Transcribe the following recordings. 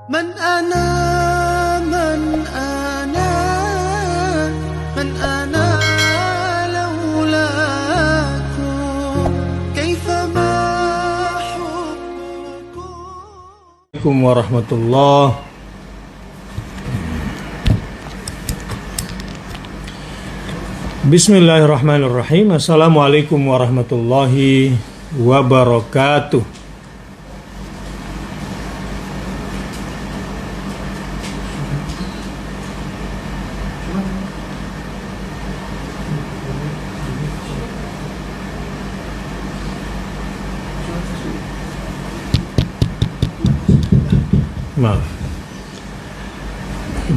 من أنا من أنا من أنا لولاكم كيفما حبكم. Assalamualaikum warahmatullahi. Bismillahirrahmanirrahim. Assalamualaikum warahmatullahi wabarakatuh. Maaf.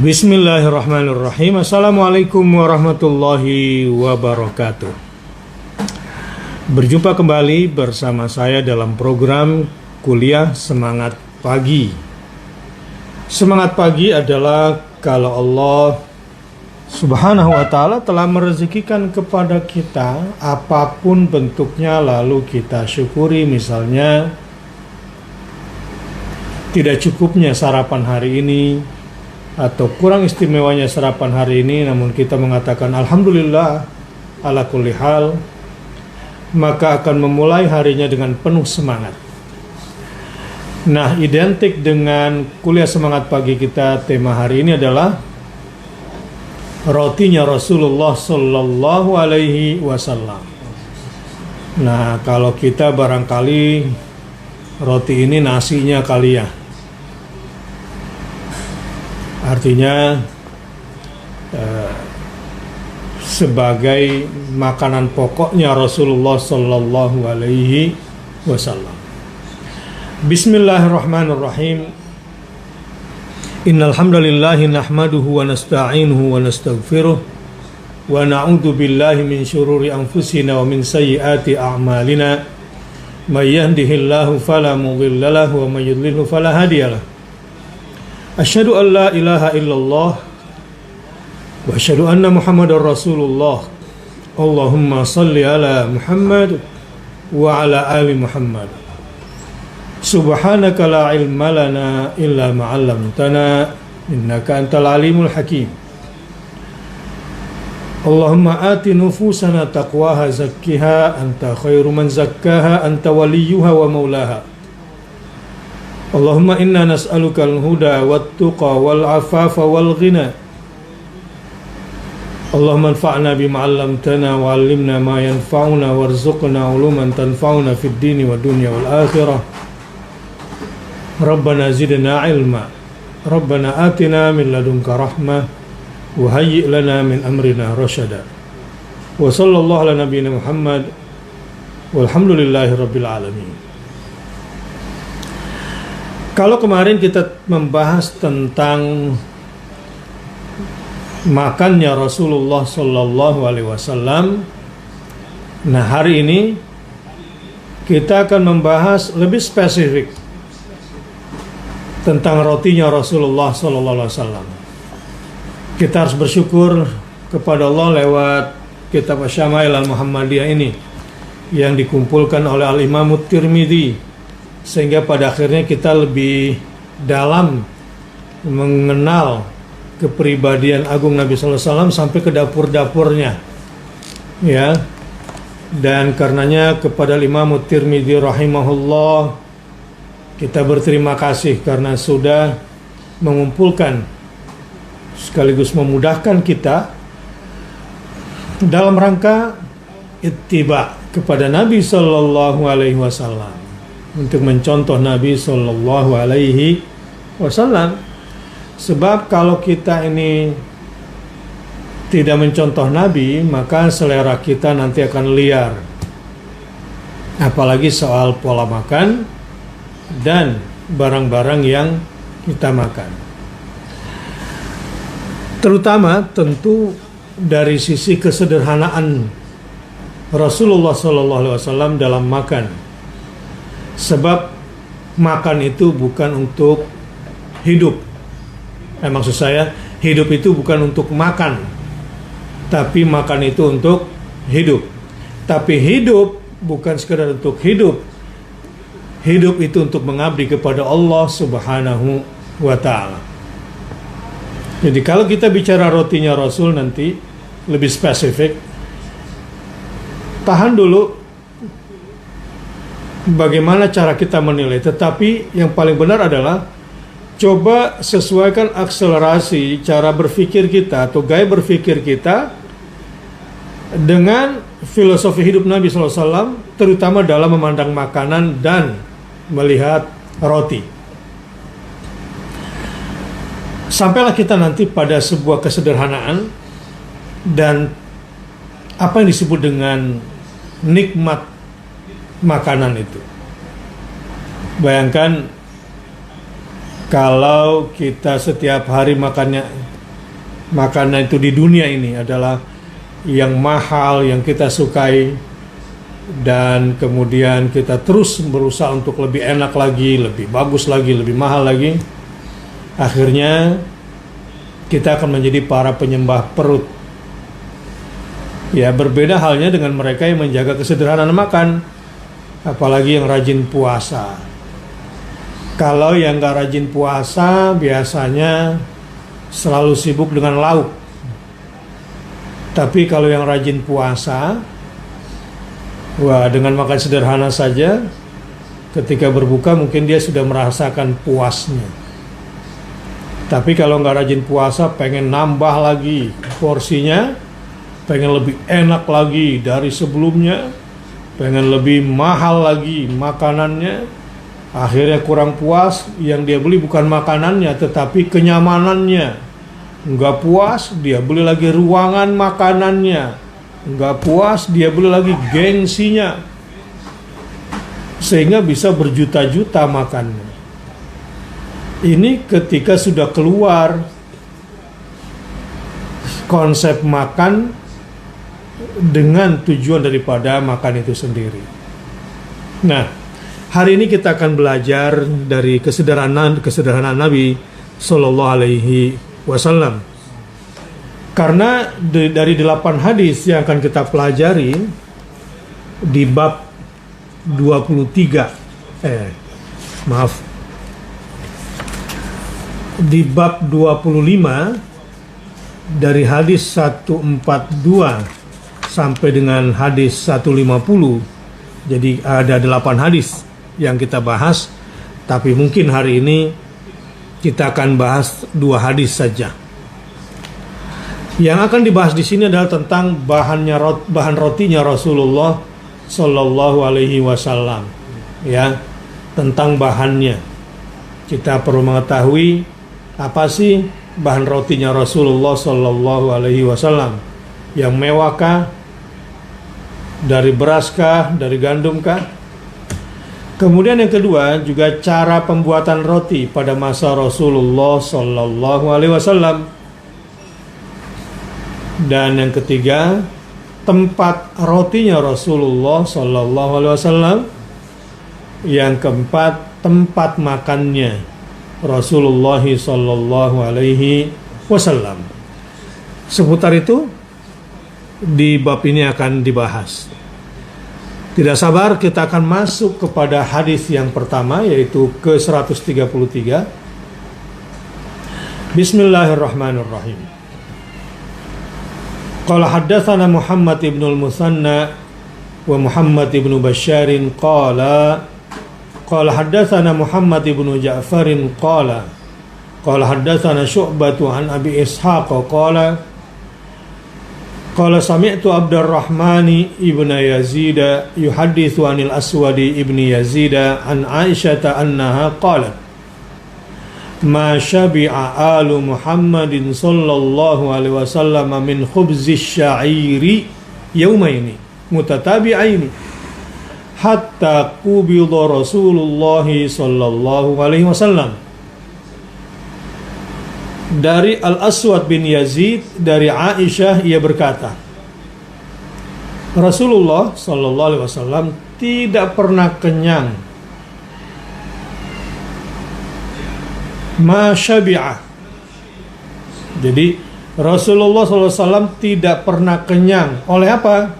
Bismillahirrahmanirrahim. Assalamualaikum warahmatullahi wabarakatuh. Berjumpa kembali bersama saya dalam program Kuliah Semangat Pagi. Semangat pagi adalah kalau Allah Subhanahu wa ta'ala telah merezekikan kepada kita apapun bentuknya, lalu kita syukuri. Misalnya tidak cukupnya sarapan hari ini atau kurang istimewanya sarapan hari ini, namun kita mengatakan alhamdulillah ala kulli hal, maka akan memulai harinya dengan penuh semangat. Nah, identik dengan kuliah semangat pagi kita, tema hari ini adalah rotinya Rasulullah Sallallahu Alaihi Wasallam. Nah, kalau kita barangkali roti ini nasinya kali ya, artinya sebagai makanan pokoknya Rasulullah Sallallahu Alaihi Wasallam. Bismillahirrahmanirrahim. Innal hamdalillahi nahmaduhu wa nasta'inuhu wa nastaghfiruh wa na'udzu billahi min syururi anfusina wa min sayyiati a'malina. May yahdihillahu fala mudilla lahu wa may yudlilhu fala hadiyalah. Asyhadu an la ilaha illallah wa asyhadu anna Muhammadar Rasulullah. Allahumma salli ala Muhammad wa ala ali Muhammad. Subhanaka la ilma lana illa ma 'allamtana innaka antal alimul hakim. Allahumma ati nufusana taqwaha zakkiha anta khairu man zakkaha anta waliyuha wa maulaha. Allahumma inna nas'aluka al-huda wat-tuqa wal-afafa wal-ghina. Allahumma anfa'na bima 'allamtana wa 'allimna ma yanfa'una warzuqna 'uluman tanfa'una fid dini wa dunya wal akhirah. Rabbana zidna 'ilma. Rabbana atina min ladunka rahmah wa hayyi' lana min amrina rasyada. Wa sallallahu ala nabiyyina Muhammad walhamdulillahi rabbil alamin. Kalau kemarin kita membahas tentang makannya Rasulullah Sallallahu Alaihi Wasallam, nah hari ini kita akan membahas lebih spesifik tentang rotinya Rasulullah Sallallahu Alaihi Wasallam. Kita harus bersyukur kepada Allah lewat kitab Syama'il Al-Muhammadiyah ini yang dikumpulkan oleh Al-Imam Tirmidzi, sehingga pada akhirnya kita lebih dalam mengenal kepribadian agung Nabi Sallallahu Alaihi Wasallam sampai ke dapur-dapurnya, ya. Dan karenanya kepada Imam Tirmidzi rahimahullah kita berterima kasih karena sudah mengumpulkan sekaligus memudahkan kita dalam rangka ittiba kepada Nabi Sallallahu Alaihi Wasallam, untuk mencontoh Nabi Sallallahu Alaihi Wasallam. Sebab kalau kita ini tidak mencontoh Nabi, maka selera kita nanti akan liar, apalagi soal pola makan dan barang-barang yang kita makan. Terutama tentu dari sisi kesederhanaan Rasulullah Sallallahu Alaihi Wasallam dalam makan. Sebab makan itu bukan untuk hidup. Maksud saya, hidup itu bukan untuk makan, tapi makan itu untuk hidup. Tapi hidup bukan sekedar untuk hidup. Hidup itu untuk mengabdi kepada Allah Subhanahu wa ta'ala. Jadi kalau kita bicara rotinya Rasul nanti lebih spesifik, tahan dulu bagaimana cara kita menilai. Tetapi yang paling benar adalah coba sesuaikan akselerasi cara berpikir kita atau gaya berpikir kita dengan filosofi hidup Nabi SAW, terutama dalam memandang makanan dan melihat roti. Sampailah kita nanti pada sebuah kesederhanaan dan apa yang disebut dengan nikmat makanan itu. Bayangkan kalau kita setiap hari makanan itu di dunia ini adalah yang mahal, yang kita sukai, dan kemudian kita terus berusaha untuk lebih enak lagi, lebih bagus lagi, lebih mahal lagi. Akhirnya kita akan menjadi para penyembah perut. Ya, berbeda halnya dengan mereka yang menjaga kesederhanaan makan, apalagi yang rajin puasa. Kalau yang gak rajin puasa biasanya selalu sibuk dengan lauk. Tapi kalau yang rajin puasa, wah, dengan makan sederhana saja, ketika berbuka mungkin dia sudah merasakan puasnya. Tapi kalau nggak rajin puasa, pengen nambah lagi porsinya, pengen lebih enak lagi dari sebelumnya, pengen lebih mahal lagi makanannya, akhirnya kurang puas. Yang dia beli bukan makanannya, tetapi kenyamanannya. Nggak puas, dia beli lagi ruangan makanannya. Nggak puas, dia beli lagi gengsinya. Sehingga bisa berjuta-juta makannya. Ini ketika sudah keluar konsep makan dengan tujuan daripada makan itu sendiri. Nah, hari ini kita akan belajar dari kesederhanaan Nabi Sallallahu Alaihi Wasallam. Karena dari 8 hadis yang akan kita pelajari di bab 23, di bab 25 dari hadis 142 sampai dengan hadis 150. Jadi ada 8 hadis yang kita bahas, tapi mungkin hari ini kita akan bahas 2 hadis saja. Yang akan dibahas di sini adalah tentang bahan rotinya Rasulullah Sallallahu Alaihi Wasallam. Ya, tentang bahannya. Kita perlu mengetahui apa sih bahan rotinya Rasulullah Sallallahu Alaihi Wasallam. Yang mewahkah? Dari beraskah? Dari gandumkah? Kemudian yang kedua juga cara pembuatan roti pada masa Rasulullah Sallallahu Alaihi Wasallam. Dan yang ketiga, tempat rotinya Rasulullah Sallallahu Alaihi Wasallam. Yang keempat, tempat makannya Rasulullah Sallallahu Alaihi Wasallam. Seputar itu di bab ini akan dibahas. Tidak sabar kita akan masuk kepada hadis yang pertama, yaitu ke 133. Bismillahirrahmanirrahim. Qala haddatsana Muhammad ibnul Musanna wa Muhammad ibnu Basyarin qala haddatsana Muhammad ibnu Ja'farin qala haddatsana Syu'batu an Abi Ishaq qala sami'tu Abdurrahman ibn Yazid yuhadditsu anil Aswad ibn Yazid an Aisyah annaha qalat ma syabi'a alu Muhammadin sallallahu alaihi wasallam min khubzis sya'iri yaumaini mutatabi'aini hatta qubida Rasulullah sallallahu alaihi wasallam. Dari Al-Aswad bin Yazid dari Aisyah, ia berkata, Rasulullah sallallahu alaihi wasallam tidak pernah kenyang. Ma syabi'ah. Jadi Rasulullah sallallahu alaihi wasallam tidak pernah kenyang oleh apa?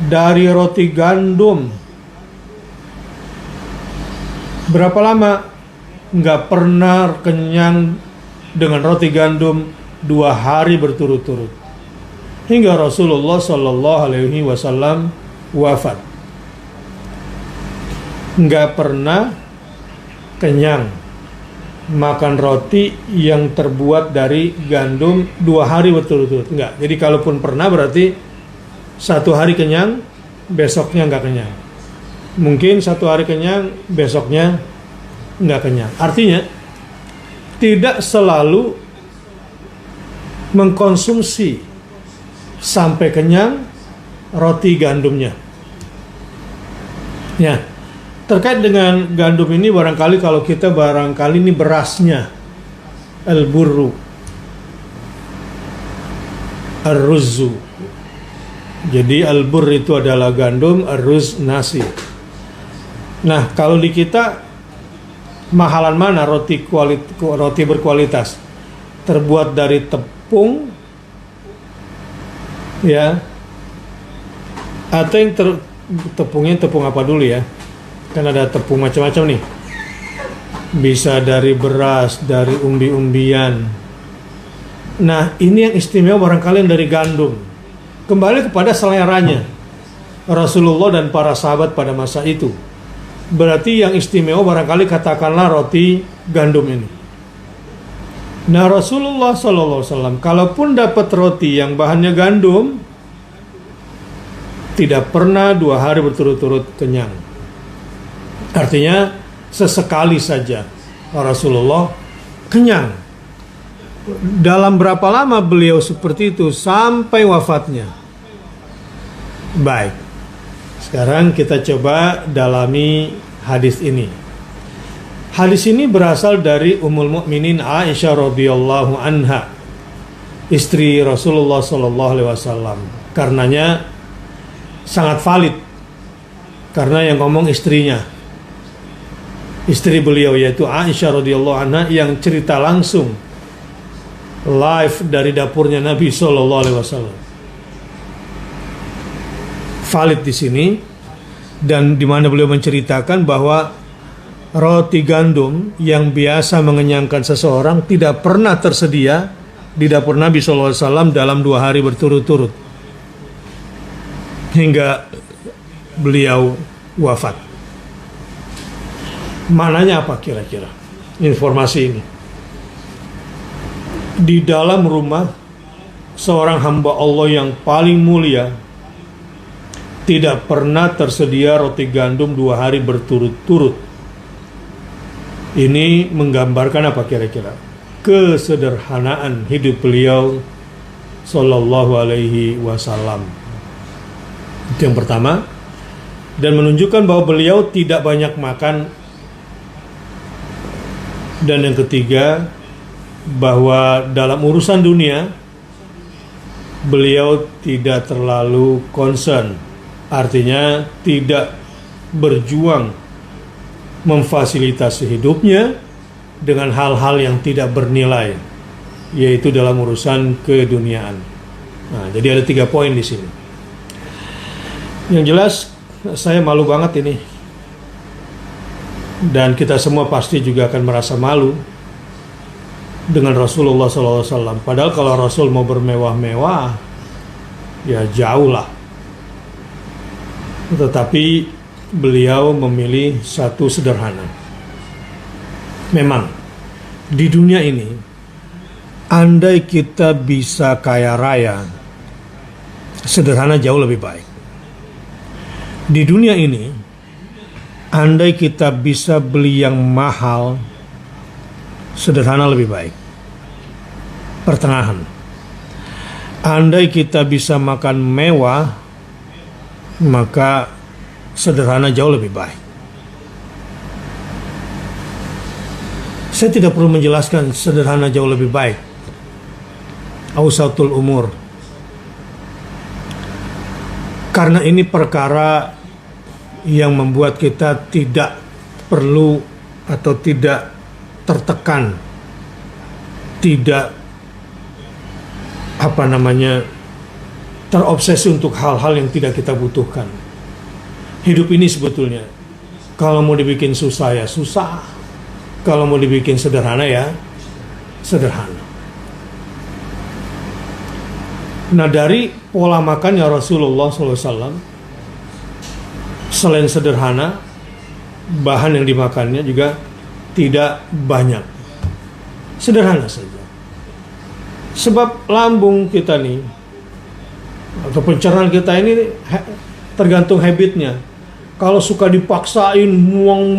Dari roti gandum. Berapa lama? nggak pernah kenyang dengan roti gandum 2 hari berturut-turut hingga Rasulullah Shallallahu Alaihi Wasallam wafat. Nggak pernah kenyang makan roti yang terbuat dari gandum 2 hari berturut-turut, enggak. Jadi kalaupun pernah berarti 1 hari kenyang, besoknya enggak kenyang. Mungkin 1 hari kenyang, besoknya enggak kenyang. Artinya tidak selalu mengkonsumsi sampai kenyang roti gandumnya. Ya. Terkait dengan gandum ini barangkali kalau kita ini berasnya al-burru, ar-ruzzu. Jadi al-bur itu adalah gandum, ar-ruz nasi. Nah, kalau di kita mahalan mana roti berkualitas? Terbuat dari tepung ya. Atau yang tepungnya tepung apa dulu ya? Kan ada tepung macam-macam nih, bisa dari beras, dari umbi-umbian. Nah, ini yang istimewa barangkali yang dari gandum. Kembali kepada seleranya Rasulullah dan para sahabat pada masa itu. Berarti yang istimewa barangkali katakanlah roti gandum ini. Nah, Rasulullah SAW kalaupun dapat roti yang bahannya gandum, tidak pernah 2 hari berturut-turut kenyang. Artinya sesekali saja Rasulullah kenyang. Dalam berapa lama beliau seperti itu? Sampai wafatnya. Baik, sekarang kita coba dalami hadis ini. Hadis ini berasal dari Ummul Mukminin Aisyah radhiyallahu anha, istri Rasulullah sallallahu alaihi wasallam. Karenanya sangat valid, karena yang ngomong istrinya, istri beliau yaitu Aisyah radhiyallahu anha, yang cerita langsung live dari dapurnya Nabi sallallahu alaihi wasallam. Valid di sini, dan di mana beliau menceritakan bahwa roti gandum yang biasa mengenyangkan seseorang tidak pernah tersedia di dapur Nabi sallallahu alaihi wasallam dalam 2 hari berturut-turut hingga beliau wafat. Maknanya apa kira-kira informasi ini? Di dalam rumah seorang hamba Allah yang paling mulia tidak pernah tersedia roti gandum 2 hari berturut-turut. Ini menggambarkan apa kira-kira? Kesederhanaan hidup beliau sallallahu alaihi wasallam. Itu yang pertama. Dan menunjukkan bahwa beliau tidak banyak makan. Dan yang ketiga, bahwa dalam urusan dunia beliau tidak terlalu concern. Artinya tidak berjuang memfasilitasi hidupnya dengan hal-hal yang tidak bernilai, yaitu dalam urusan keduniaan. Nah, jadi ada 3 poin di sini. Yang jelas saya malu banget ini, dan kita semua pasti juga akan merasa malu dengan Rasulullah SAW. Padahal kalau Rasul mau bermewah-mewah, ya jauh lah. Tetapi beliau memilih satu sederhana. Memang di dunia ini, andai kita bisa kaya raya, sederhana jauh lebih baik. Di dunia ini, andai kita bisa beli yang mahal, sederhana lebih baik. Pertengahan. Andai kita bisa makan mewah, maka sederhana jauh lebih baik. Saya tidak perlu menjelaskan sederhana jauh lebih baik. Ausatul umur. Karena ini perkara yang membuat kita tidak perlu atau tidak tertekan, tidak terobsesi untuk hal-hal yang tidak kita butuhkan. Hidup ini sebetulnya kalau mau dibikin susah ya susah, Kalau mau dibikin sederhana ya sederhana. Nah, dari pola makannya Rasulullah SAW, selain sederhana, bahan yang dimakannya juga tidak banyak, sederhana saja. Sebab lambung kita nih atau pencernaan kita ini tergantung habitnya. Kalau suka dipaksain muang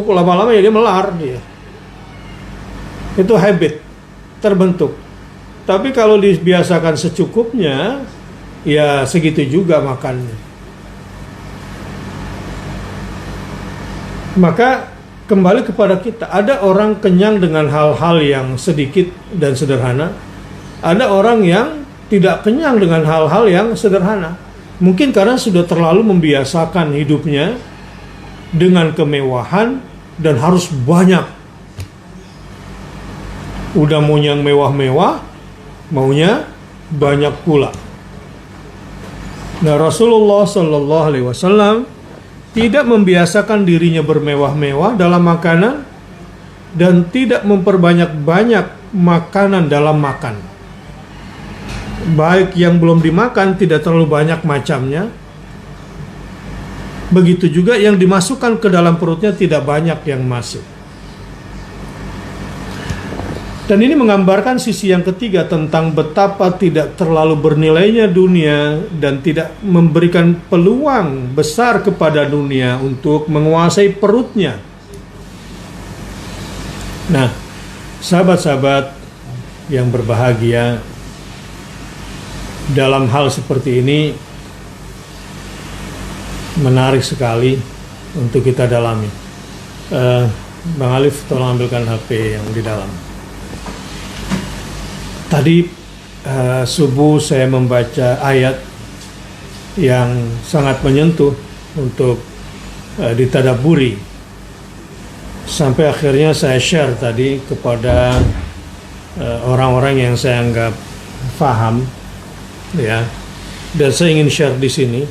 lama-lama ya dia melar dia. Itu habit terbentuk. Tapi kalau dibiasakan secukupnya, ya segitu juga makannya. Maka kembali kepada kita, ada orang kenyang dengan hal-hal yang sedikit dan sederhana, ada orang yang tidak kenyang dengan hal-hal yang sederhana. Mungkin karena sudah terlalu membiasakan hidupnya dengan kemewahan dan harus banyak. Udah mau yang mewah-mewah, maunya banyak pula. Nah, Rasulullah Sallallahu Alaihi Wasallam tidak membiasakan dirinya bermewah-mewah dalam makanan dan tidak memperbanyak-banyak makanan dalam makan. Baik yang belum dimakan tidak terlalu banyak macamnya, begitu juga yang dimasukkan ke dalam perutnya tidak banyak yang masuk. Dan ini menggambarkan sisi yang ketiga tentang betapa tidak terlalu bernilainya dunia dan tidak memberikan peluang besar kepada dunia untuk menguasai perutnya. Nah, sahabat-sahabat yang berbahagia, dalam hal seperti ini menarik sekali untuk kita dalami. Bang Alif, tolong ambilkan HP yang di dalam. Tadi subuh saya membaca ayat yang sangat menyentuh untuk ditadaburi. Sampai akhirnya saya share tadi kepada orang-orang yang saya anggap paham, ya. Dan saya ingin share di sini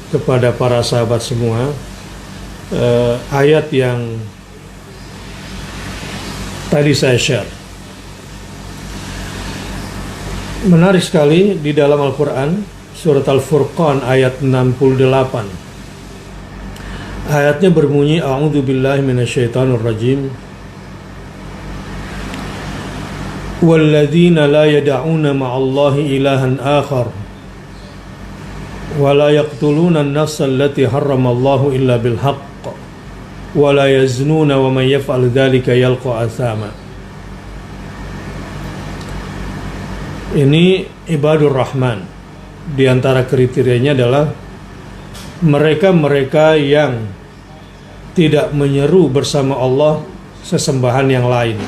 kepada para sahabat semua ayat yang tadi saya share. Menarik sekali di dalam Al-Quran, surat Al-Furqan ayat 68. Ayatnya berbunyi, A'udzubillahi minasyaitonir rajim. Walladzina la yad'una ma'allahi ilahan akhar wa la yaqtuluna an-nafsa allati harramallahu illa bil haqq wa la yaznuna wa man yaf'al dzalika yalqa athama. Ini ibadur rahman. Di antara kriterianya adalah mereka-mereka yang tidak menyeru bersama Allah sesembahan yang lain.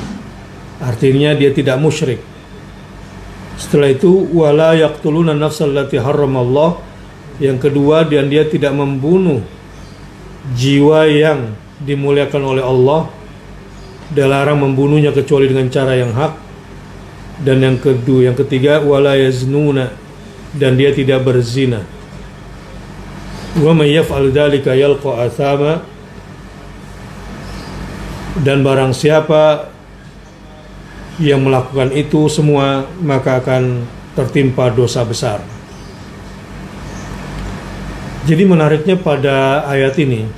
Artinya dia tidak musyrik. Setelah itu wala yaqtuluna nafsal lati harramallah. Yang kedua, dan dia tidak membunuh jiwa yang dimuliakan oleh Allah. Dilarang membunuhnya kecuali dengan cara yang hak. Dan yang kedua, yang ketiga, wala yaznuna, dan dia tidak berzina. Wa may yaf'al dzalika yalqa athama, dan barang siapa yang melakukan itu semua maka akan tertimpa dosa besar. Jadi menariknya pada ayat ini,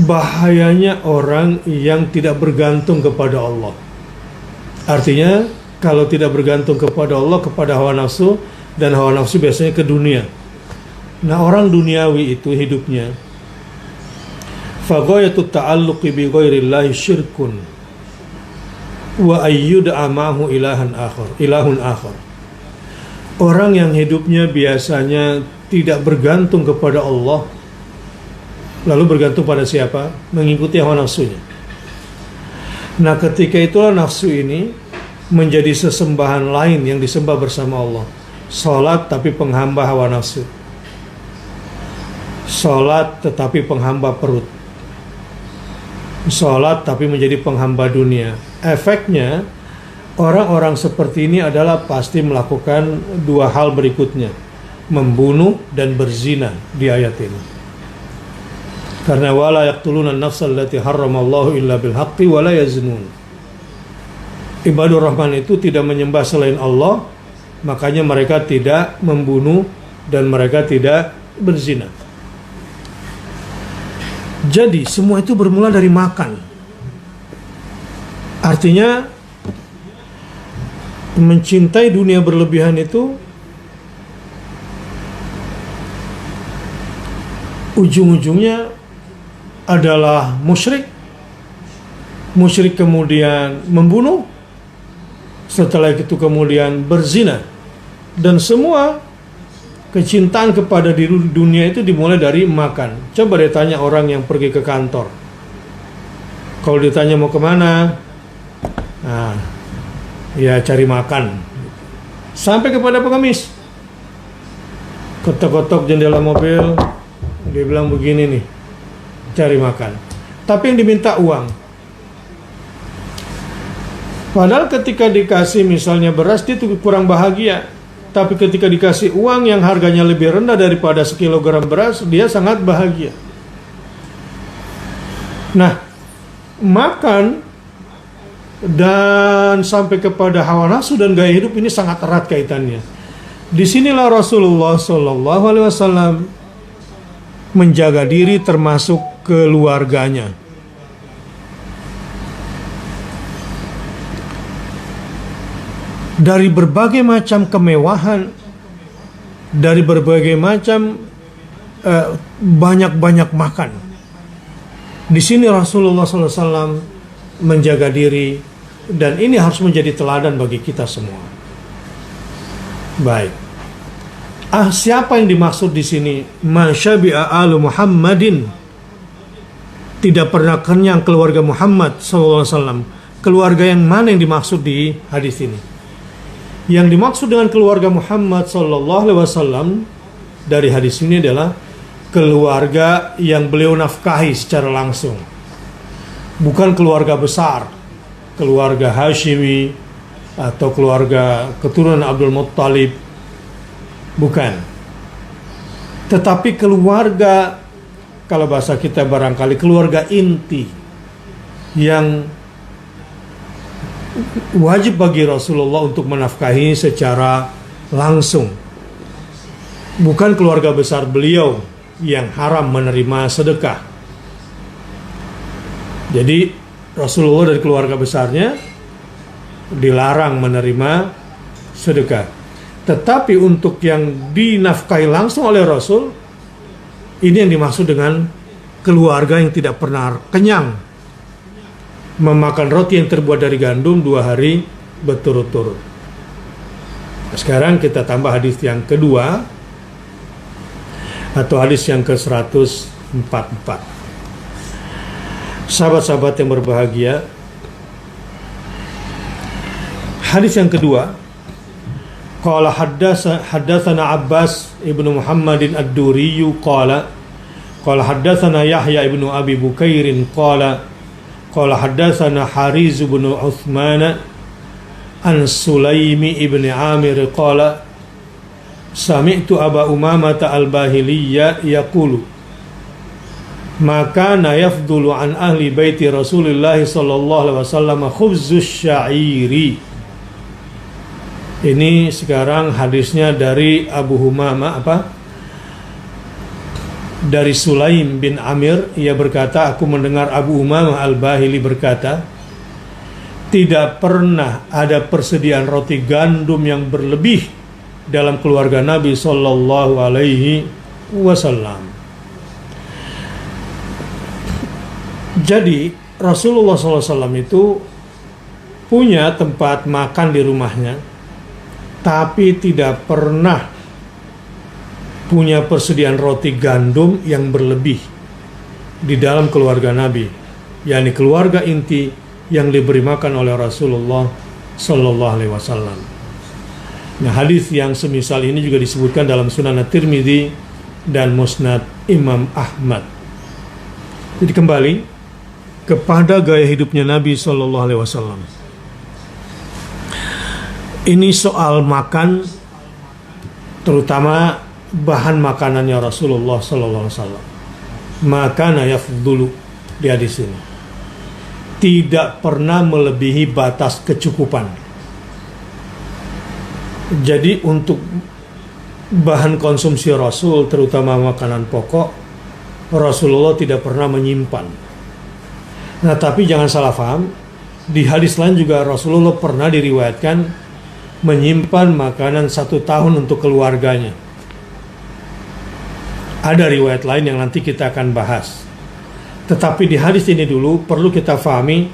bahayanya orang yang tidak bergantung kepada Allah. Artinya kalau tidak bergantung kepada Allah, kepada hawa nafsu, dan hawa nafsu biasanya ke dunia. Nah, orang duniawi itu hidupnya faghayatut ta'alluqi bi ghairillahi syirkun wa ayyud'a ma'hu ilahun akhar. Orang yang hidupnya biasanya tidak bergantung kepada Allah, lalu bergantung pada siapa? Mengikuti hawa nafsunya. Nah, ketika itulah nafsu ini menjadi sesembahan lain yang disembah bersama Allah. Salat tapi penghamba hawa nafsu. Salat tetapi penghamba perut. Salat tapi menjadi penghamba dunia. Efeknya, orang-orang seperti ini adalah pasti melakukan dua hal berikutnya: membunuh dan berzina di ayat ini. Karena wala yaqtuluna an-nafsal lati harramallahu illa bil haqqi wala yaznun. Ibadur Rahman itu tidak menyembah selain Allah, makanya mereka tidak membunuh dan mereka tidak berzina. Jadi semua itu bermula dari makan. Artinya mencintai dunia berlebihan itu ujung-ujungnya adalah musyrik. Musyrik kemudian membunuh, setelah itu kemudian berzina. Dan semua kecintaan kepada diri dunia itu dimulai dari makan. Coba ditanya orang yang pergi ke kantor, kalau ditanya mau kemana, nah, ya cari makan. Sampai kepada pengemis, ketok-ketok jendela mobil, dia bilang begini nih, cari makan. Tapi yang diminta uang. Padahal ketika dikasih misalnya beras, dia tuh kurang bahagia. Tapi ketika dikasih uang yang harganya lebih rendah daripada sekilogram beras, dia sangat bahagia. Nah, makan dan sampai kepada hawa nafsu dan gaya hidup ini sangat erat kaitannya. Disinilah Rasulullah SAW menjaga diri termasuk keluarganya. Dari berbagai macam kemewahan, dari berbagai macam banyak-banyak makan. Di sini Rasulullah SAW menjaga diri, dan ini harus menjadi teladan bagi kita semua. Baik. Siapa yang dimaksud di sini? Masyabi'a alu Muhammadin. Tidak pernah kenyang keluarga Muhammad SAW. Keluarga yang mana yang dimaksud di hadis ini? Yang dimaksud dengan keluarga Muhammad SAW dari hadis ini adalah keluarga yang beliau nafkahi secara langsung. Bukan keluarga besar, keluarga Hashimi atau keluarga keturunan Abdul Muttalib. Bukan. Tetapi keluarga, kalau bahasa kita barangkali keluarga inti, yang wajib bagi Rasulullah untuk menafkahi secara langsung. Bukan keluarga besar beliau yang haram menerima sedekah. Jadi Rasulullah dari keluarga besarnya dilarang menerima sedekah. Tetapi untuk yang dinafkahi langsung oleh Rasul, ini yang dimaksud dengan keluarga yang tidak pernah kenyang, memakan roti yang terbuat dari gandum 2 hari berturut-turut. Sekarang kita tambah hadis yang kedua, atau hadis yang ke-144. Sahabat-sahabat yang berbahagia, hadis yang kedua, qala haddatsana Abbas ibnu Muhammadin ad-Duri qala haddatsana Yahya ibnu Abi Bukairin qala haddatsana Hariz bin Uthman an Sulaimi ibn Amir qala sami'tu Aba Umamah al-Bahiliyya yaqulu ma kana yafdulu an ahli baiti Rasulillah sallallahu alaihi wasallam khubzus sya'iri. Ini sekarang hadisnya dari Abu Umamah dari Sulaim bin Amir. Ia berkata, aku mendengar Abu Umamah al-Bahili berkata, tidak pernah ada persediaan roti gandum yang berlebih dalam keluarga Nabi Sallallahu Alaihi Wasallam. Jadi Rasulullah SAW itu punya tempat makan di rumahnya, tapi tidak pernah punya persediaan roti gandum yang berlebih di dalam keluarga Nabi, yakni keluarga inti yang diberi makan oleh Rasulullah Sallallahu Alaihi Wasallam. Nah, hadis yang semisal ini juga disebutkan dalam Sunan At-Tirmidzi dan Musnad Imam Ahmad. Jadi kembali kepada gaya hidupnya Nabi Sallallahu Alaihi Wasallam. Ini soal makan, terutama bahan makanannya Rasulullah Sallallahu Alaihi Wasallam. Makana yafdulu di hadis ini. Tidak pernah melebihi batas kecukupan. Jadi untuk bahan konsumsi Rasul, terutama makanan pokok, Rasulullah tidak pernah menyimpan. Nah, tapi jangan salah paham, di hadis lain juga Rasulullah pernah diriwayatkan menyimpan makanan 1 tahun untuk keluarganya. Ada riwayat lain yang nanti kita akan bahas. Tetapi di hadis ini dulu perlu kita fahami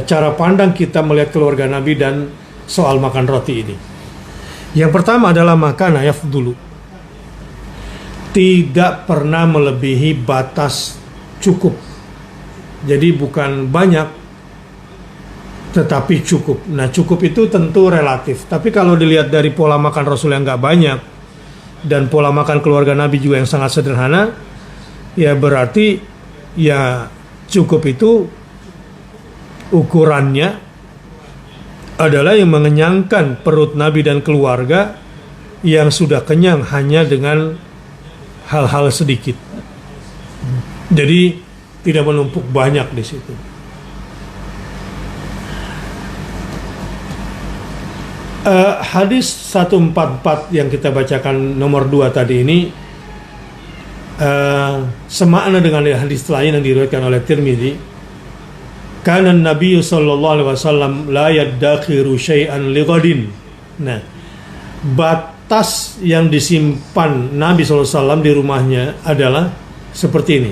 cara pandang kita melihat keluarga Nabi dan soal makan roti ini. Yang pertama adalah makan yafdulu. Tidak pernah melebihi batas cukup. Jadi bukan banyak, tetapi cukup. Nah, cukup itu tentu relatif. Tapi kalau dilihat dari pola makan Rasul yang nggak banyak, dan pola makan keluarga Nabi juga yang sangat sederhana, ya berarti ya cukup itu ukurannya adalah yang mengenyangkan perut Nabi dan keluarga yang sudah kenyang hanya dengan hal-hal sedikit. Jadi tidak menumpuk banyak di situ. Hadis 144 yang kita bacakan nomor 2 tadi ini semakna dengan hadis lain yang diriwayatkan oleh Tirmidzi. Kana Nabi sallallahu alaihi wasallam la yaddakhiru syai'an li ghadin. Nah, batas yang disimpan Nabi sallallahu alaihi wasallam di rumahnya adalah seperti ini.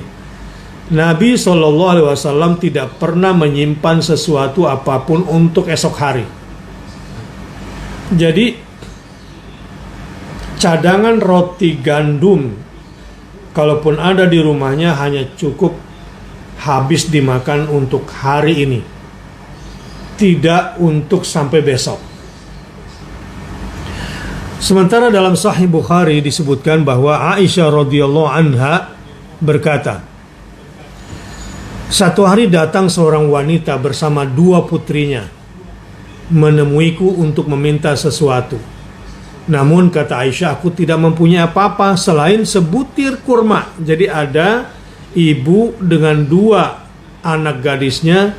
Nabi sallallahu alaihi wasallam tidak pernah menyimpan sesuatu apapun untuk esok hari. Jadi cadangan roti gandum kalaupun ada di rumahnya hanya cukup habis dimakan untuk hari ini, tidak untuk sampai besok. Sementara dalam Sahih Bukhari disebutkan bahwa Aisyah radhiyallahu anha berkata, "Satu hari datang seorang wanita bersama 2 putrinya menemuiku untuk meminta sesuatu. Namun kata Aisyah, aku tidak mempunyai apa-apa selain sebutir kurma." Jadi ada ibu dengan 2 anak gadisnya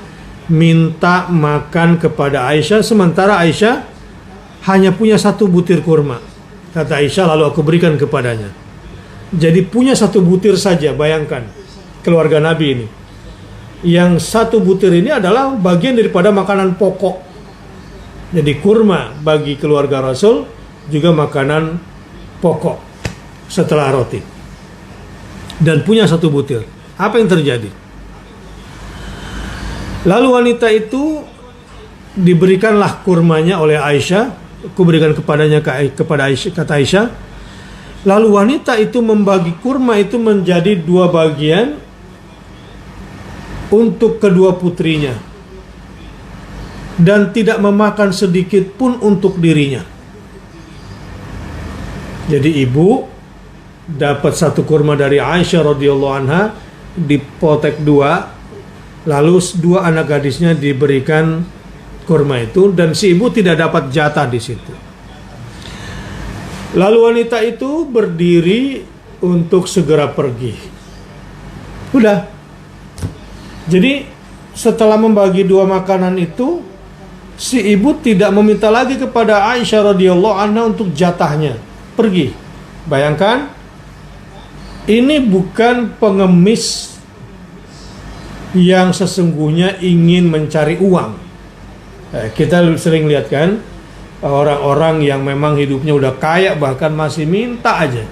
minta makan kepada Aisyah, sementara Aisyah hanya punya 1 butir kurma. Kata Aisyah, lalu aku berikan kepadanya. Jadi punya 1 butir saja, bayangkan keluarga Nabi ini. Yang 1 butir ini adalah bagian daripada makanan pokok. Jadi kurma bagi keluarga Rasul juga makanan pokok setelah roti. Dan punya 1 butir. Apa yang terjadi? Lalu wanita itu diberikanlah kurmanya oleh Aisyah. Aku berikan kepadanya kepada Aisyah, kata Aisyah. Lalu wanita itu membagi kurma itu menjadi 2 bagian untuk kedua putrinya. Dan tidak memakan sedikit pun untuk dirinya. Jadi ibu dapat 1 kurma dari Aisyah radhiyallahu anha, dipotek 2, lalu 2 anak gadisnya diberikan kurma itu, dan si ibu tidak dapat jatah di situ. Lalu wanita itu berdiri untuk segera pergi. Udah. Jadi setelah membagi 2 makanan itu, si ibu tidak meminta lagi kepada Aisyah radhiyallahu anha untuk jatahnya. Pergi. Bayangkan, ini bukan pengemis yang sesungguhnya ingin mencari uang. Kita sering lihat kan, orang-orang yang memang hidupnya udah kaya bahkan masih minta aja.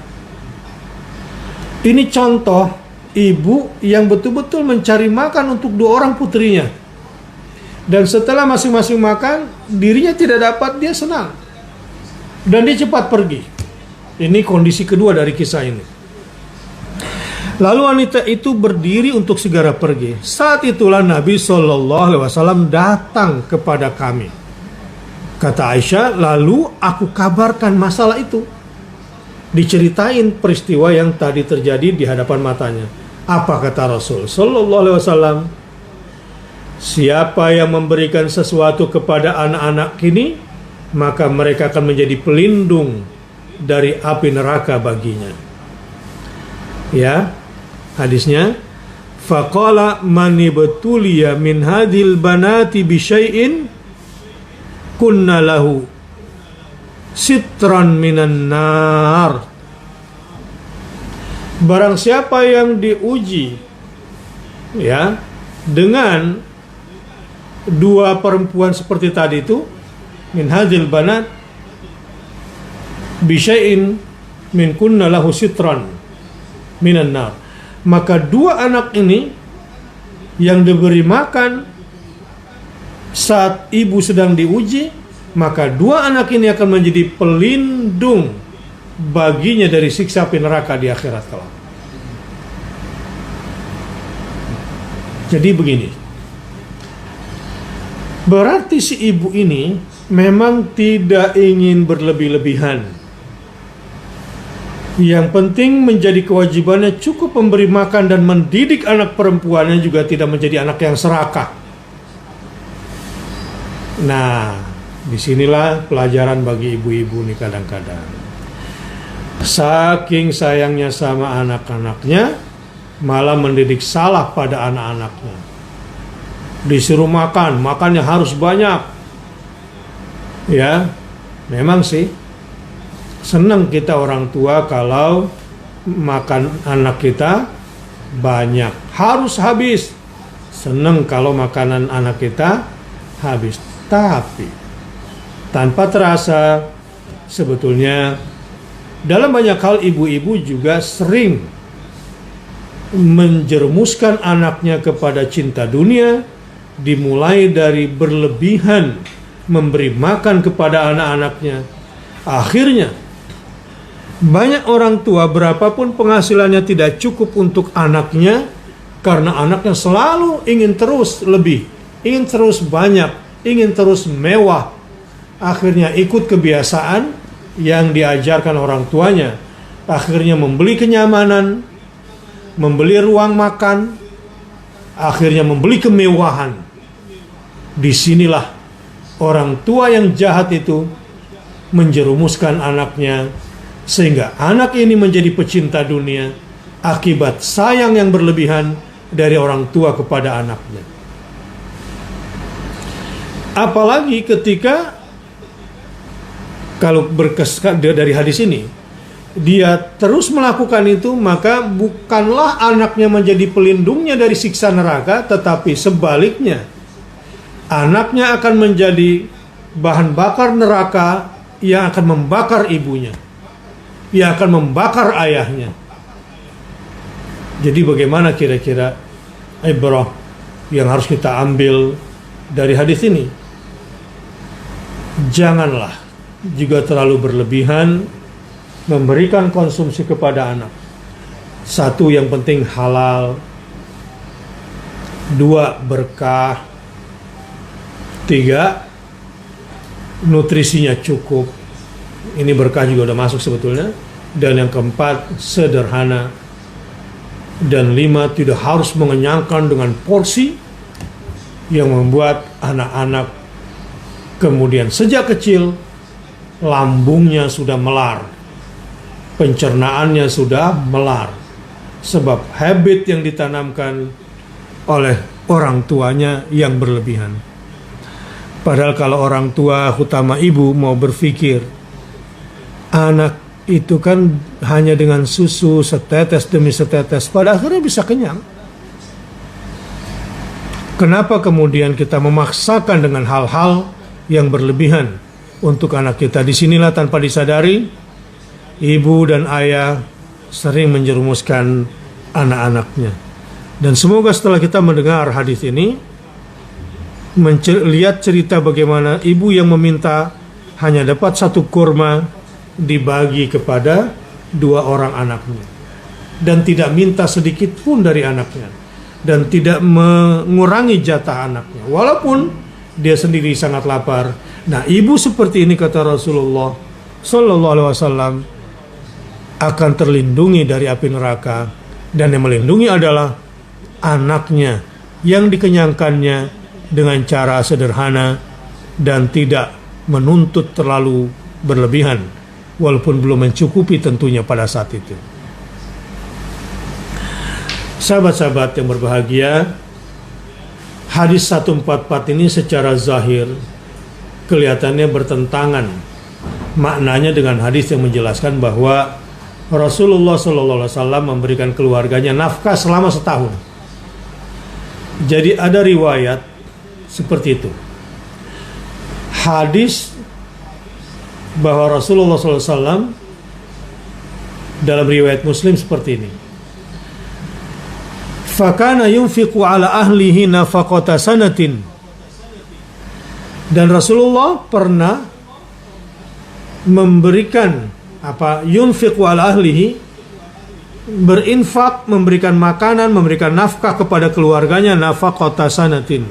Ini contoh ibu yang betul-betul mencari makan untuk 2 orang putrinya. Dan setelah masing-masing makan, dirinya tidak dapat, dia senang. Dan dia cepat pergi. Ini kondisi kedua dari kisah ini. Lalu wanita itu berdiri untuk segera pergi. Saat itulah Nabi SAW datang kepada kami. Kata Aisyah, lalu aku kabarkan masalah itu. Diceritain peristiwa yang tadi terjadi di hadapan matanya. Apa kata Rasul SAW? Siapa yang memberikan sesuatu kepada anak-anak ini, maka mereka akan menjadi pelindung dari api neraka baginya. Ya, hadisnya, faqala man ibtuliya min hadhil banati bi syai'in kunna lahu sitran minan nar. Barang siapa yang diuji ya dengan dua perempuan seperti tadi itu, min hadhil banat bi syai'in min kunna lahu sitran minan nar, maka dua anak ini yang diberi makan saat ibu sedang diuji, maka dua anak ini akan menjadi pelindung baginya dari siksa api neraka di akhirat kelak. Jadi begini, berarti si ibu ini memang tidak ingin berlebih-lebihan. Yang penting menjadi kewajibannya cukup memberi makan dan mendidik anak perempuannya, juga tidak menjadi anak yang serakah. Nah, disinilah pelajaran bagi ibu-ibu nih kadang-kadang. Saking sayangnya sama anak-anaknya, malah mendidik salah pada anak-anaknya. Disuruh makan, makannya harus banyak. Ya, memang sih senang kita orang tua kalau makan anak kita banyak, harus habis. Senang kalau makanan anak kita habis. Tapi tanpa terasa sebetulnya dalam banyak hal ibu-ibu juga sering menjerumuskan anaknya kepada cinta dunia, dimulai dari berlebihan memberi makan kepada anak-anaknya. Akhirnya banyak orang tua berapapun penghasilannya tidak cukup untuk anaknya, karena anaknya selalu ingin terus lebih, ingin terus banyak, ingin terus mewah. Akhirnya ikut kebiasaan yang diajarkan orang tuanya. Akhirnya membeli kenyamanan, membeli ruang makan, akhirnya membeli kemewahan. Disinilah orang tua yang jahat itu menjerumuskan anaknya, sehingga anak ini menjadi pecinta dunia akibat sayang yang berlebihan dari orang tua kepada anaknya. Apalagi ketika, kalau dari hadis ini, dia terus melakukan itu, maka bukanlah anaknya menjadi pelindungnya dari siksa neraka, tetapi sebaliknya, anaknya akan menjadi bahan bakar neraka yang akan membakar ibunya, yang akan membakar ayahnya. Jadi bagaimana kira-kira ibrah yang harus kita ambil dari hadis ini? Janganlah juga terlalu berlebihan memberikan konsumsi kepada anak. Satu, yang penting halal. Dua, berkah. Tiga, nutrisinya cukup. Ini berkah juga udah masuk sebetulnya. Dan yang keempat, sederhana. Dan lima, tidak harus mengenyangkan dengan porsi yang membuat anak-anak kemudian sejak kecil lambungnya sudah melar, pencernaannya sudah melar, sebab habit yang ditanamkan oleh orang tuanya yang berlebihan. Padahal kalau orang tua, utama ibu, mau berpikir, anak itu kan hanya dengan susu setetes demi setetes, pada akhirnya bisa kenyang. Kenapa kemudian kita memaksakan dengan hal-hal yang berlebihan untuk anak kita? Disinilah tanpa disadari ibu dan ayah sering menjerumuskan anak-anaknya. Dan semoga setelah kita mendengar hadis ini, lihat cerita bagaimana ibu yang meminta hanya dapat satu kurma dibagi kepada dua orang anaknya, dan tidak minta sedikit pun dari anaknya, dan tidak mengurangi jatah anaknya walaupun dia sendiri sangat lapar. Nah, ibu seperti ini, kata Rasulullah Sallallahu Alaihi Wasallam, akan terlindungi dari api neraka, dan yang melindungi adalah anaknya yang dikenyangkannya dengan cara sederhana dan tidak menuntut terlalu berlebihan, walaupun belum mencukupi tentunya pada saat itu. Sahabat-sahabat yang berbahagia, hadis 144 ini secara zahir kelihatannya bertentangan maknanya dengan hadis yang menjelaskan bahwa Rasulullah SAW memberikan keluarganya nafkah selama setahun. Jadi ada riwayat seperti itu. Hadis bahwa Rasulullah SAW dalam riwayat Muslim seperti ini. Fakana yunfiqu ala ahlihi nafaqata sanatin. Dan Rasulullah pernah memberikan yunfiqu ala ahlihi, berinfak, memberikan makanan, memberikan nafkah kepada keluarganya, nafaqata sanatin,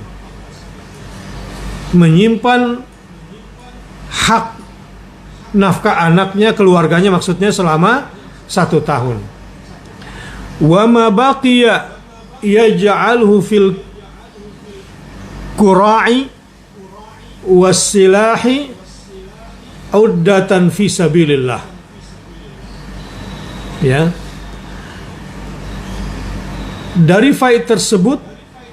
menyimpan hak nafkah anaknya, keluarganya maksudnya selama 1 tahun. Wa ma baqiya yaj'alhu fil qura'i was-silahi uddatan fi sabilillah. Ya. Dari faid tersebut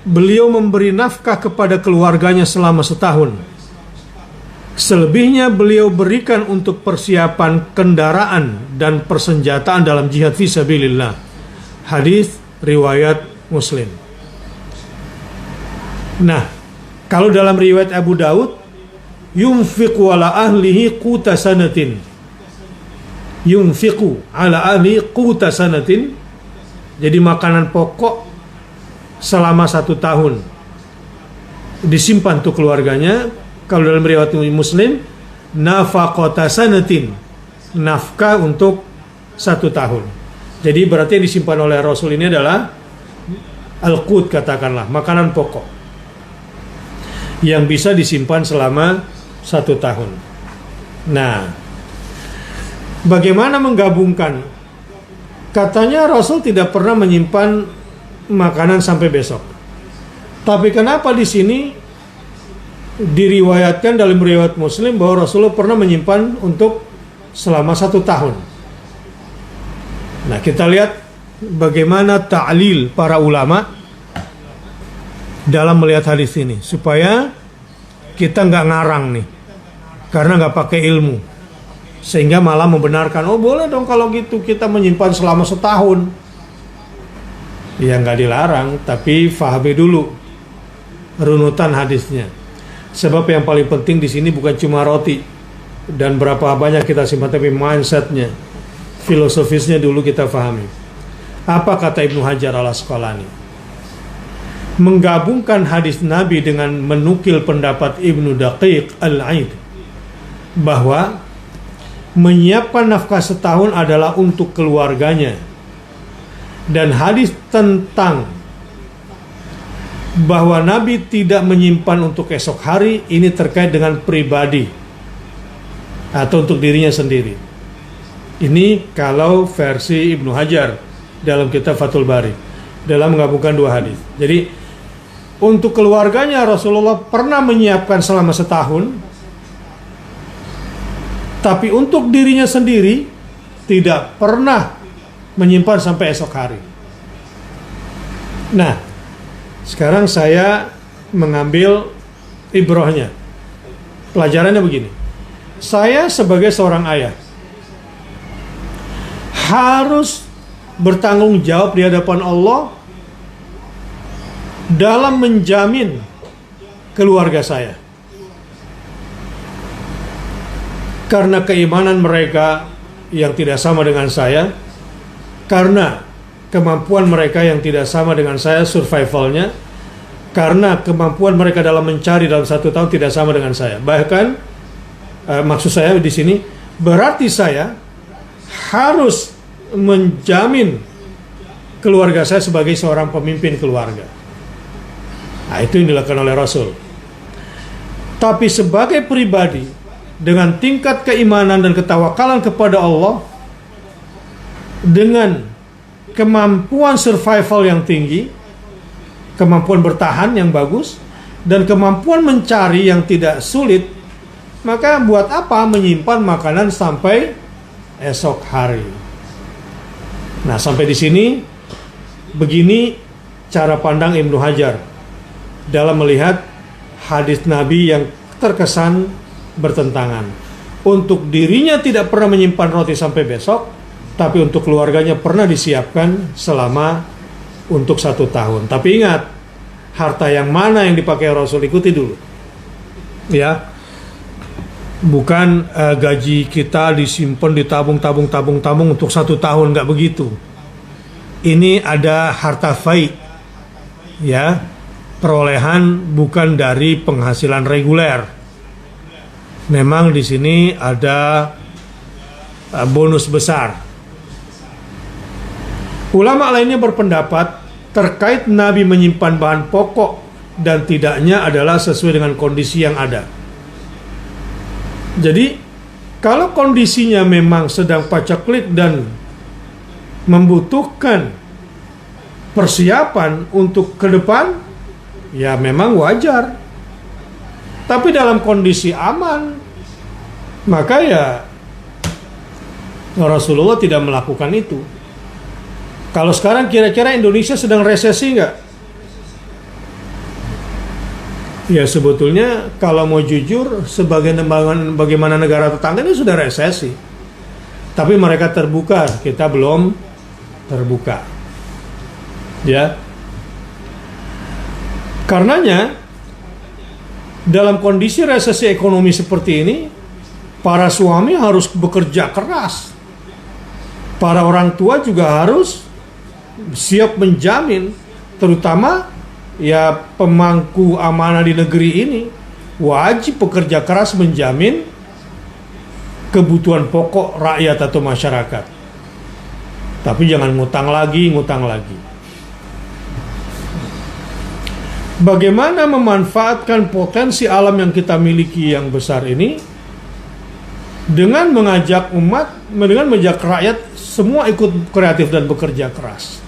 beliau memberi nafkah kepada keluarganya selama setahun. Selebihnya beliau berikan untuk persiapan kendaraan dan persenjataan dalam jihad fi sabilillah. Hadis riwayat Muslim. Nah, kalau dalam riwayat Abu Daud, yunfiqu ala ahlihi quta sanatin. Yunfiqu ala ahlihi quta sanatin. Jadi makanan pokok selama 1 tahun disimpan untuk keluarganya. Kalau dalam riwayat Muslim, nafaqata sanatin, nafkah untuk 1 tahun. Jadi berarti yang disimpan oleh Rasul ini adalah al-qut, katakanlah makanan pokok yang bisa disimpan selama 1 tahun. Nah, bagaimana menggabungkan? Katanya Rasul tidak pernah menyimpan makanan sampai besok. Tapi kenapa di sini diriwayatkan dalam riwayat Muslim bahwa Rasulullah pernah menyimpan untuk selama 1 tahun? Nah, kita lihat bagaimana ta'lil para ulama dalam melihat hadis ini, supaya kita nggak ngarang nih, karena nggak pakai ilmu, sehingga malah membenarkan, oh boleh dong kalau gitu kita menyimpan selama 1 tahun. Ya nggak dilarang, tapi fahami dulu runutan hadisnya. Sebab yang paling penting di sini bukan cuma roti dan berapa banyak kita simpan, tapi mindsetnya, filosofisnya dulu kita fahami. Apa kata Ibnu Hajar al-Asqalani? Menggabungkan hadis Nabi dengan menukil pendapat Ibnu Daqiq al-Aid bahwa menyiapkan nafkah setahun adalah untuk keluarganya, dan hadis tentang bahwa Nabi tidak menyimpan untuk esok hari ini terkait dengan pribadi atau untuk dirinya sendiri. Ini kalau versi Ibnu Hajar dalam kitab Fathul Bari, dalam menggabungkan 2 hadis. Jadi untuk keluarganya Rasulullah pernah menyiapkan selama 1 tahun, tapi untuk dirinya sendiri tidak pernah menyimpan sampai esok hari. Nah, sekarang saya mengambil ibrahnya. Pelajarannya begini. Saya sebagai seorang ayah harus bertanggung jawab di hadapan Allah dalam menjamin keluarga saya, karena keimanan mereka yang tidak sama dengan saya, karena kemampuan mereka yang tidak sama dengan saya survivalnya, karena kemampuan mereka dalam mencari dalam 1 tahun tidak sama dengan saya. Bahkan maksud saya di sini berarti saya harus menjamin keluarga saya sebagai seorang pemimpin keluarga. Nah, itu yang dilakukan oleh Rasul. Tapi sebagai pribadi dengan tingkat keimanan dan ketawakalan kepada Allah, dengan kemampuan survival yang tinggi, kemampuan bertahan yang bagus, dan kemampuan mencari yang tidak sulit, maka buat apa menyimpan makanan sampai esok hari? Nah, sampai di sini begini cara pandang Ibnu Hajar dalam melihat hadis Nabi yang terkesan bertentangan. Untuk dirinya tidak pernah menyimpan roti sampai besok, tapi untuk keluarganya pernah disiapkan selama untuk 1 tahun. Tapi ingat, harta yang mana yang dipakai Rasul, ikuti dulu. Ya, bukan gaji kita disimpan, ditabung untuk 1 tahun, nggak begitu. Ini ada harta fai, ya, perolehan bukan dari penghasilan reguler. Memang di sini ada bonus besar. Ulama lainnya berpendapat terkait Nabi menyimpan bahan pokok dan tidaknya adalah sesuai dengan kondisi yang ada. Jadi, kalau kondisinya memang sedang pacaklik dan membutuhkan persiapan untuk ke depan, ya memang wajar. Tapi dalam kondisi aman, maka ya Rasulullah tidak melakukan itu. Kalau sekarang kira-kira Indonesia sedang resesi nggak? Ya sebetulnya kalau mau jujur, bagaimana negara tetangga ini sudah resesi. Tapi mereka terbuka, kita belum terbuka. Ya. Karenanya dalam kondisi resesi ekonomi seperti ini, para suami harus bekerja keras. Para orang tua juga harus siap menjamin, terutama ya pemangku amanah di negeri ini wajib bekerja keras menjamin kebutuhan pokok rakyat atau masyarakat. Tapi jangan ngutang lagi. Bagaimana memanfaatkan potensi alam yang kita miliki yang besar ini dengan mengajak rakyat semua ikut kreatif dan bekerja keras.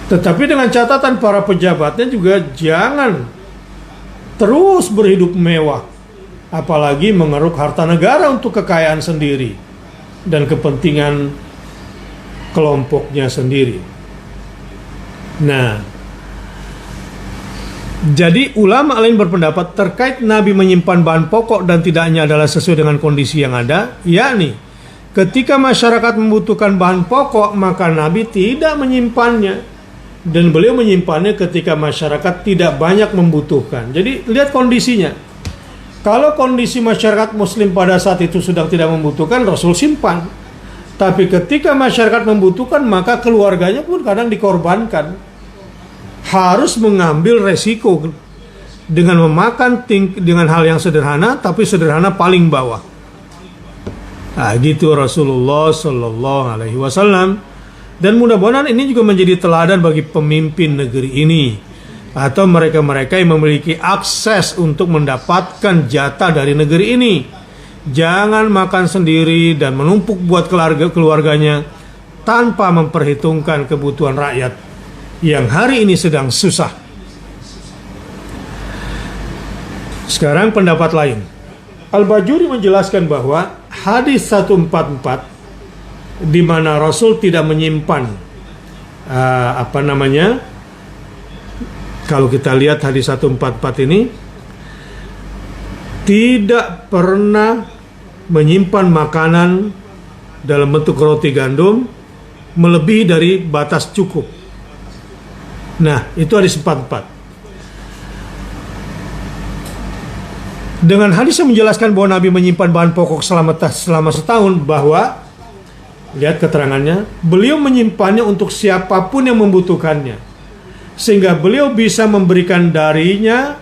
Tetapi dengan catatan para pejabatnya juga jangan terus berhidup mewah, apalagi mengeruk harta negara untuk kekayaan sendiri dan kepentingan kelompoknya sendiri. Nah, jadi ulama lain berpendapat terkait Nabi menyimpan bahan pokok dan tidaknya adalah sesuai dengan kondisi yang ada, yakni ketika masyarakat membutuhkan bahan pokok maka Nabi tidak menyimpannya, dan beliau menyimpannya ketika masyarakat tidak banyak membutuhkan. Jadi lihat kondisinya. Kalau kondisi masyarakat muslim pada saat itu sudah tidak membutuhkan, Rasul simpan. Tapi ketika masyarakat membutuhkan, maka keluarganya pun kadang dikorbankan. Harus mengambil resiko dengan memakan dengan hal yang sederhana, tapi sederhana paling bawah. Nah, gitu Rasulullah Sallallahu Alaihi Wasallam. Dan mudah-mudahan ini juga menjadi teladan bagi pemimpin negeri ini atau mereka-mereka yang memiliki akses untuk mendapatkan jatah dari negeri ini. Jangan makan sendiri dan menumpuk buat keluarganya tanpa memperhitungkan kebutuhan rakyat yang hari ini sedang susah. Sekarang pendapat lain. Al-Bajuri menjelaskan bahwa hadis 144 di mana Rasul tidak menyimpan kalau kita lihat hadis 144 ini tidak pernah menyimpan makanan dalam bentuk roti gandum melebihi dari batas cukup. Nah, itu hadis 44. Dengan hadis yang menjelaskan bahwa Nabi menyimpan bahan pokok selama setahun, bahwa lihat keterangannya, beliau menyimpannya untuk siapapun yang membutuhkannya, sehingga beliau bisa memberikan darinya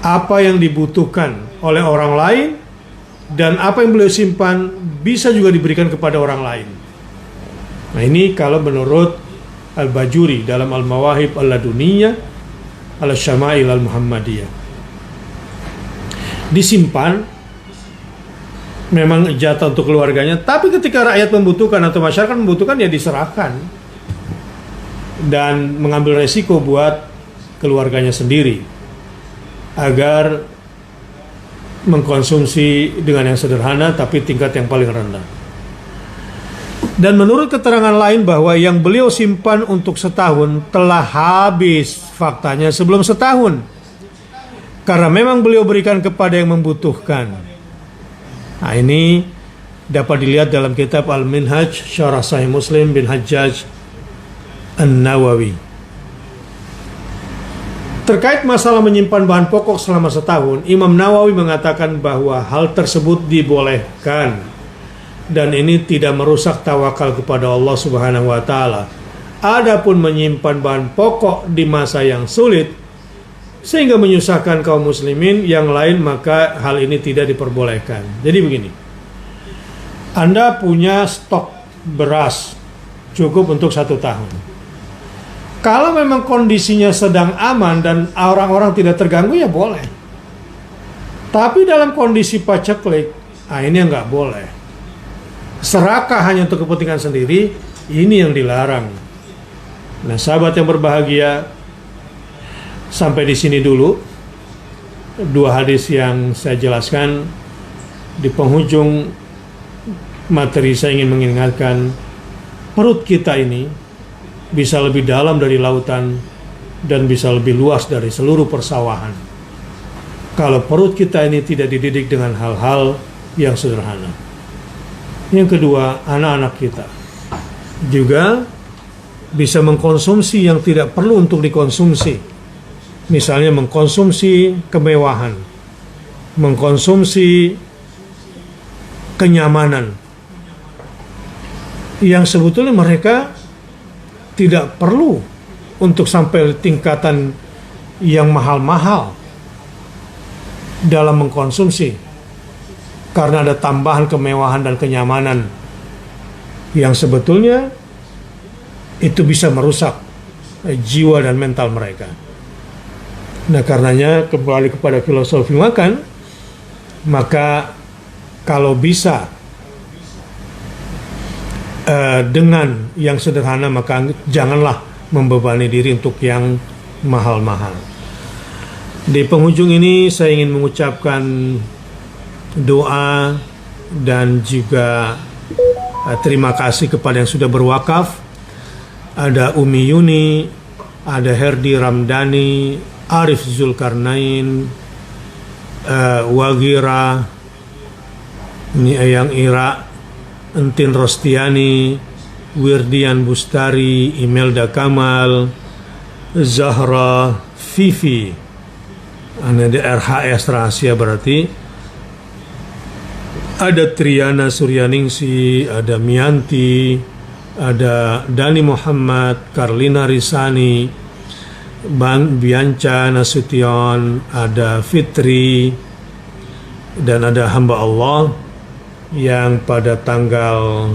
apa yang dibutuhkan oleh orang lain, dan apa yang beliau simpan bisa juga diberikan kepada orang lain. Nah, ini kalau menurut Al-Bajuri dalam Al-Mawahib Al-Laduniyah Al-Syama'il Al-Muhammadiyah. Disimpan memang jatah untuk keluarganya, tapi ketika rakyat membutuhkan atau masyarakat membutuhkan, ya diserahkan dan mengambil resiko buat keluarganya sendiri agar mengkonsumsi dengan yang sederhana tapi tingkat yang paling rendah. Dan menurut keterangan lain bahwa yang beliau simpan untuk setahun telah habis faktanya sebelum setahun. Karena memang beliau berikan kepada yang membutuhkan. Nah, ini dapat dilihat dalam kitab Al-Minhaj Syarah Sahih Muslim bin Hajjaj An-Nawawi. Terkait masalah menyimpan bahan pokok selama setahun, Imam Nawawi mengatakan bahwa hal tersebut dibolehkan dan ini tidak merusak tawakal kepada Allah Subhanahu wa taala. Adapun menyimpan bahan pokok di masa yang sulit sehingga menyusahkan kaum muslimin yang lain, maka hal ini tidak diperbolehkan. Jadi begini, Anda punya stok beras cukup untuk 1 tahun. Kalau memang kondisinya sedang aman dan orang-orang tidak terganggu, ya boleh. Tapi dalam kondisi paceklik, ini yang nggak boleh. Serakah hanya untuk kepentingan sendiri, ini yang dilarang. Nah, sahabat yang berbahagia, sampai di sini dulu 2 hadis yang saya jelaskan. Di penghujung materi saya ingin mengingatkan, perut kita ini bisa lebih dalam dari lautan dan bisa lebih luas dari seluruh persawahan. Kalau perut kita ini tidak dididik dengan hal-hal yang sederhana. Yang kedua, anak-anak kita juga bisa mengkonsumsi yang tidak perlu untuk dikonsumsi. Misalnya mengkonsumsi kemewahan, mengkonsumsi kenyamanan yang sebetulnya mereka tidak perlu untuk sampai tingkatan yang mahal-mahal dalam mengkonsumsi, karena ada tambahan kemewahan dan kenyamanan yang sebetulnya itu bisa merusak jiwa dan mental mereka. Nah, karenanya kembali kepada filosofi makan, maka kalau bisa dengan yang sederhana, maka janganlah membebani diri untuk yang mahal-mahal. Di penghujung ini saya ingin mengucapkan doa dan juga terima kasih kepada yang sudah berwakaf. Ada Umi Yuni, ada Herdi Ramdhani, Arif Zulkarnain, Wagira, Eyang Ira, Entin Rostiani, Wirdian Bustari, Imelda Kamal, Zahra, Vivi, ada RHS rahasia berarti, ada Triana Suryaningsi, ada Mianti, ada Dani Muhammad, Karlina Risani, Bianca Nasution, ada Fitri, dan ada hamba Allah yang pada tanggal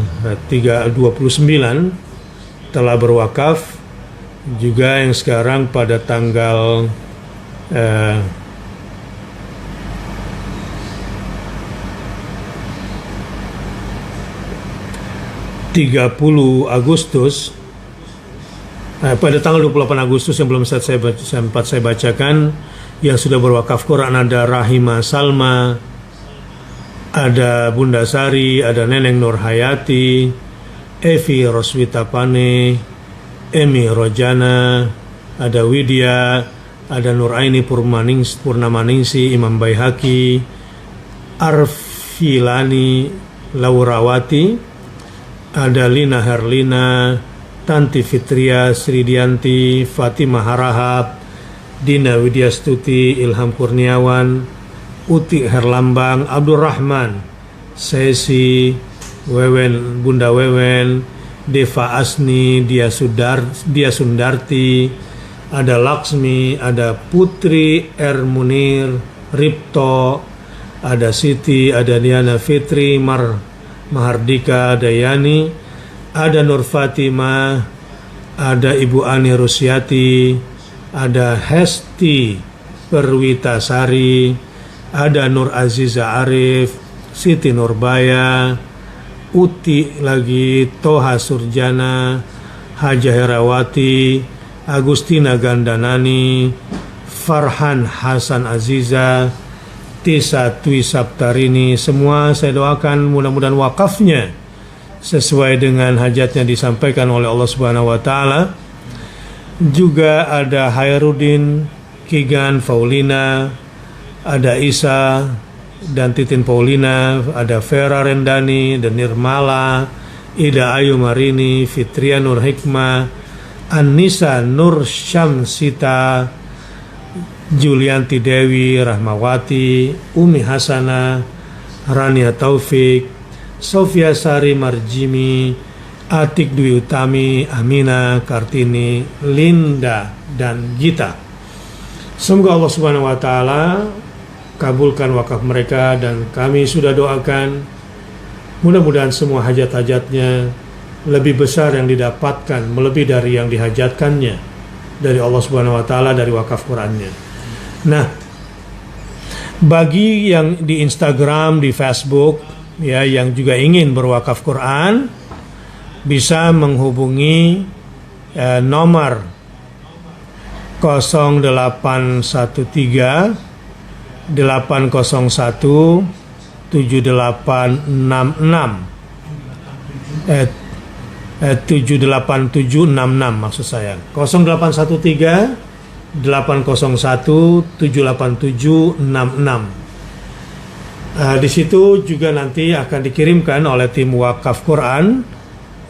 29 telah berwakaf, juga yang sekarang pada tanggal 30 Agustus, pada tanggal 28 Agustus yang belum sempat saya bacakan, yang sudah berwakaf Quran ada Rahima Salma, ada Bunda Sari, ada Neneng Nur Hayati, Evi Roswita Pane, Emi Rojana, ada Widya, ada Nur Aini Purnamaningsi, Imam Baihaqi, Arfilani Laurawati, ada Lina Herlina, Tanti Fitria, Sridianti, Fatimah Harahap, Dina Widyastuti, Ilham Kurniawan, Uti Herlambang, Abdurrahman, Sesi, Wewen, Bunda Wewen, Deva Asni, Dia Sundarti, ada Laksmi, ada Putri R. Munir, Ripto, ada Siti, ada Diana Fitri, Mahardika Dayani, ada Nur Fatimah, ada Ibu Ani Rusyati, ada Hesti Perwitasari, ada Nur Aziza Arif, Siti Nurbaya, Uti lagi, Toha Surjana, Haja Herawati, Agustina Gandanani, Farhan Hasan Aziza, Tisa Twi Saptarini. Semua saya doakan mudah-mudahan wakafnya sesuai dengan hajatnya disampaikan oleh Allah Subhanahu wa taala. Juga ada Hairudin, Kigan, Faulina, ada Isa dan Titin Paulina, ada Vera Rendani dan Nirmala, Ida Ayu Marini, Fitria Nur Hikmah, Anissa Nur Syamsita, Julianti Dewi, Rahmawati, Umi Hasana, Rania Taufik, Sofia Sari Marjimi, Atik Dwi Utami, Amina, Kartini, Linda, dan Gita. Semoga Allah Subhanahu wa taala kabulkan wakaf mereka, dan kami sudah doakan mudah-mudahan semua hajat-hajatnya lebih besar yang didapatkan, melebihi dari yang dihajatkannya dari Allah Subhanahu wa taala dari wakaf Qur'annya. Nah, bagi yang di Instagram, di Facebook ya, yang juga ingin berwakaf Quran, bisa menghubungi nomor 0813 801 7866 78766 maksud saya, 0813 801 78766. Di situ juga nanti akan dikirimkan oleh tim wakaf Quran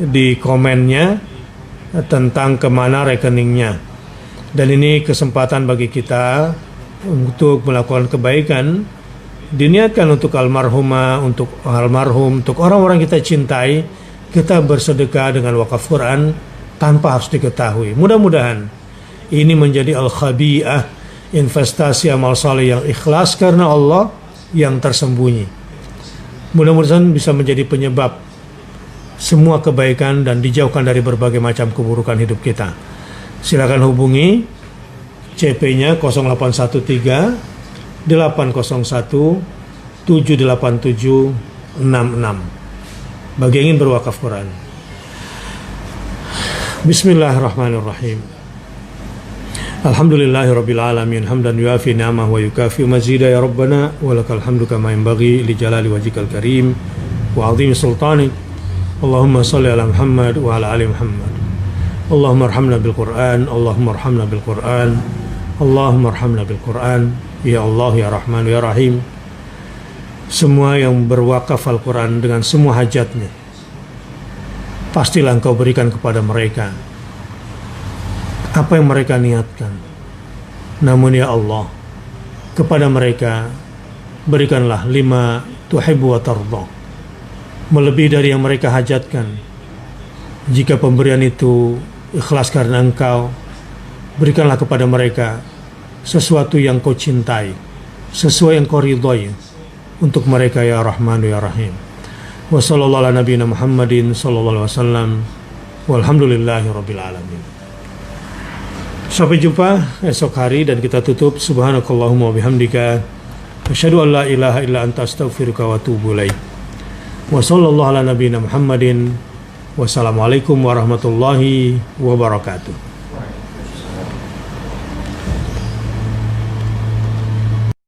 di komennya tentang kemana rekeningnya. Dan ini kesempatan bagi kita untuk melakukan kebaikan, diniatkan untuk almarhumah, untuk almarhum, untuk orang-orang kita cintai. Kita bersedekah dengan wakaf Quran tanpa harus diketahui. Mudah-mudahan ini menjadi al-khabi'ah, investasi amal saleh yang ikhlas karena Allah yang tersembunyi. Mudah-mudahan bisa menjadi penyebab semua kebaikan dan dijauhkan dari berbagai macam keburukan hidup kita. Silakan hubungi CP-nya 0813 801 78766 bagi yang ingin berwakaf Quran. Bismillahirrahmanirrahim. Alhamdulillahirabbil alamin, hamdan yuafi ni'amahu wa yukafi mazida ya rabbana wa lakal hamdu kama yanbaghi li jalali wajhikal karim wa 'azimi sultanik. Allahumma shalli ala Muhammad wa ala ali Muhammad. Allahumma arhamna bil Qur'an, Allahumma arhamna bil Qur'an, Allahumma arhamna bil Qur'an, ya Allah ya Rahman ya Rahim. Semua yang berwakaf Al-Quran dengan semua hajatnya, pastilah Engkau berikan kepada mereka apa yang mereka niatkan. Namun ya Allah, kepada mereka berikanlah lima tuhibbu wa tardha, melebihi dari yang mereka hajatkan. Jika pemberian itu ikhlas karena Engkau, berikanlah kepada mereka sesuatu yang Kau cintai, sesuai yang Kau ridhai untuk mereka ya Rahman ya Rahim. Wa sallallahu ala nabiyina Muhammadin sallallahu alaihi wasallam walhamdulillahi rabbil alamin. Sampai jumpa esok hari, dan kita tutup subhanakallahumma wa bihamdika asyhadu an la ilaha illa anta astaghfiruka wa atubu ilaik. Wa sallallahu ala nabiyina Muhammadin. Wassalamualaikum warahmatullahi wabarakatuh.